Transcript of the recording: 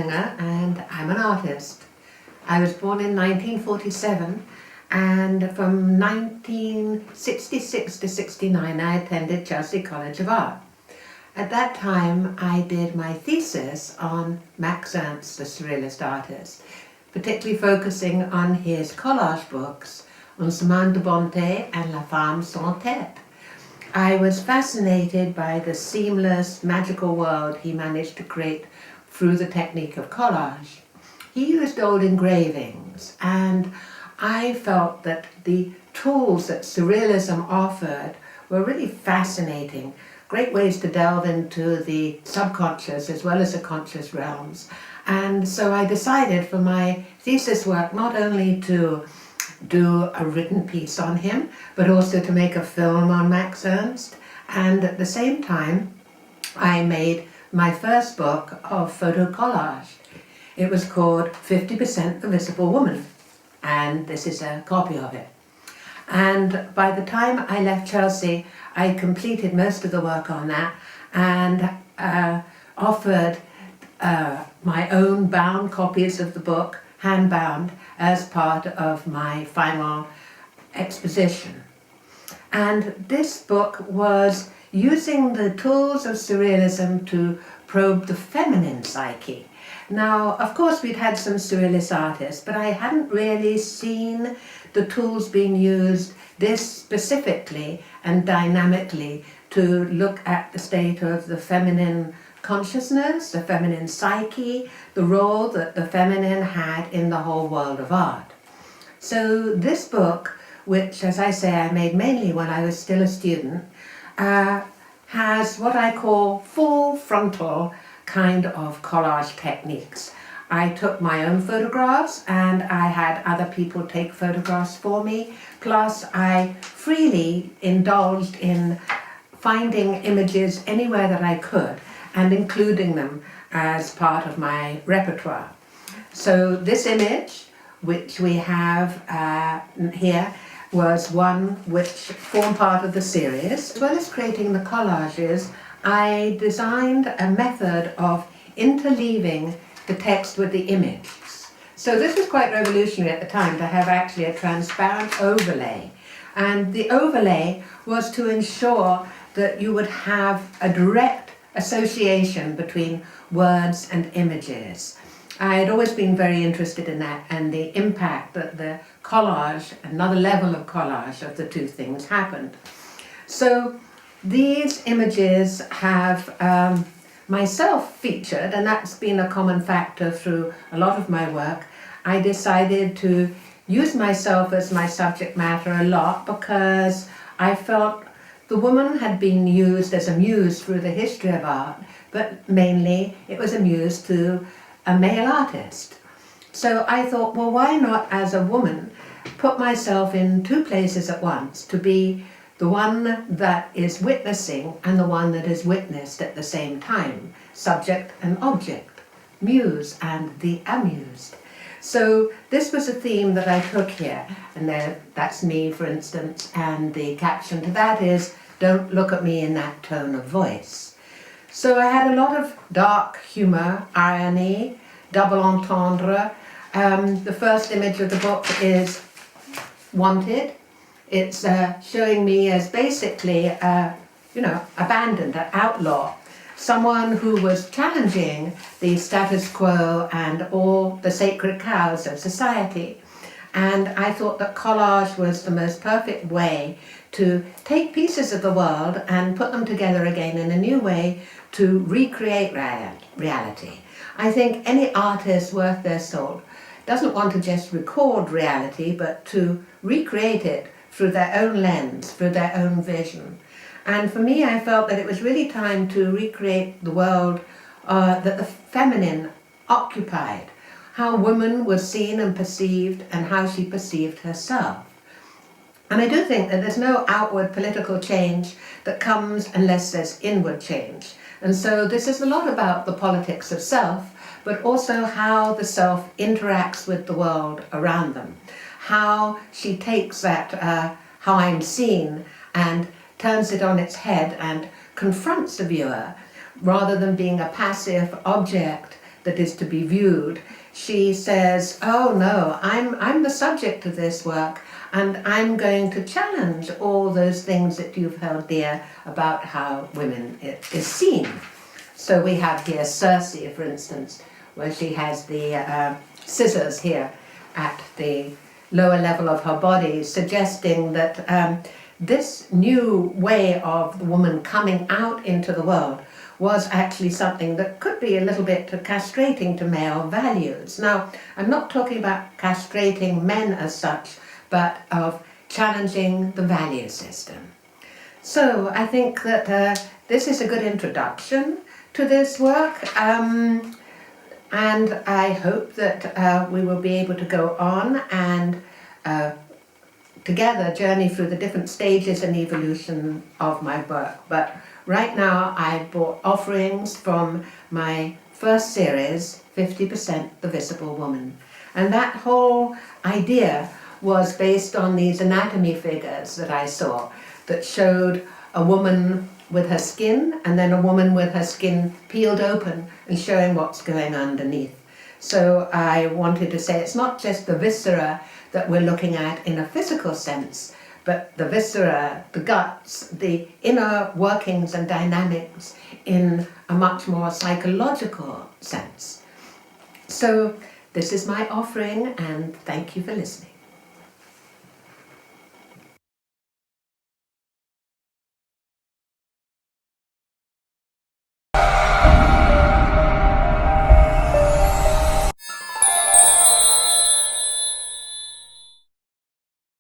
Slinger and I'm an artist. I was born in 1947 and from 1966 to 69 I attended Chelsea College of Art. At that time I did my thesis on Max Ernst, the Surrealist artist, particularly focusing on his collage books Un chemin de bonté and La femme sans tête. I was fascinated by the seamless, magical world he managed to create through the technique of collage. He used old engravings, and I felt that the tools that Surrealism offered were really fascinating, great ways to delve into the subconscious as well as the conscious realms. And so I decided for my thesis work not only to do a written piece on him, but also to make a film on Max Ernst. And at the same time, I made my first book of photo collage. It was called 50% The Visible Woman, and this is a copy of it. And by the time I left Chelsea, I completed most of the work on that and offered my own bound copies of the book, hand-bound, as part of my final exposition. And this book was using the tools of Surrealism to probe the feminine psyche. Now, of course, we'd had some Surrealist artists, but I hadn't really seen the tools being used this specifically and dynamically to look at the state of the feminine consciousness, the feminine psyche, the role that the feminine had in the whole world of art. So this book, which, as I say, I made mainly when I was still a student, has what I call full frontal kind of collage techniques. I took my own photographs and I had other people take photographs for me, plus I freely indulged in finding images anywhere that I could and including them as part of my repertoire. So this image, which we have here, was one which formed part of the series. As well as creating the collages, I designed a method of interleaving the text with the image. So this was quite revolutionary at the time, to have actually a transparent overlay. And the overlay was to ensure that you would have a direct association between words and images. I had always been very interested in that and the impact that the collage, another level of collage of the two things happened. So these images have myself featured, and that's been a common factor through a lot of my work. I decided to use myself as my subject matter a lot because I felt the woman had been used as a muse through the history of art, but mainly it was a muse to a male artist. So I thought, well, why not as a woman put myself in two places at once, to be the one that is witnessing and the one that is witnessed at the same time, subject and object, muse and the amused. So this was a theme that I took here, and that's me, for instance, and the caption to that is, "Don't look at me in that tone of voice." So I had a lot of dark humor, irony, double entendre. The first image of the book is Wanted. It's showing me as basically, abandoned, an outlaw, someone who was challenging the status quo and all the sacred cows of society. And I thought that collage was the most perfect way to take pieces of the world and put them together again in a new way to recreate reality. I think any artist worth their salt doesn't want to just record reality, but to recreate it through their own lens, through their own vision. And for me, I felt that it was really time to recreate the world that the feminine occupied, how woman was seen and perceived, and how she perceived herself. And I do think that there's no outward political change that comes unless there's inward change. And so this is a lot about the politics of self, but also how the self interacts with the world around them. How she takes that, how I'm seen, and turns it on its head and confronts the viewer, rather than being a passive object that is to be viewed, she says, oh no, I'm the subject of this work, and I'm going to challenge all those things that you've held dear about how women is seen. So we have here Circe, for instance, where she has the scissors here at the lower level of her body, suggesting that this new way of the woman coming out into the world was actually something that could be a little bit castrating to male values. Now, I'm not talking about castrating men as such, but of challenging the value system. So I think that this is a good introduction to this work, and I hope that we will be able to go on and together journey through the different stages and evolution of my work. But right now I brought offerings from my first series, 50% The Visible Woman. And that whole idea was based on these anatomy figures that I saw that showed a woman with her skin and then a woman with her skin peeled open and showing what's going underneath. So I wanted to say it's not just the viscera that we're looking at in a physical sense, but the viscera, the guts, the inner workings and dynamics in a much more psychological sense. So this is my offering, and thank you for listening.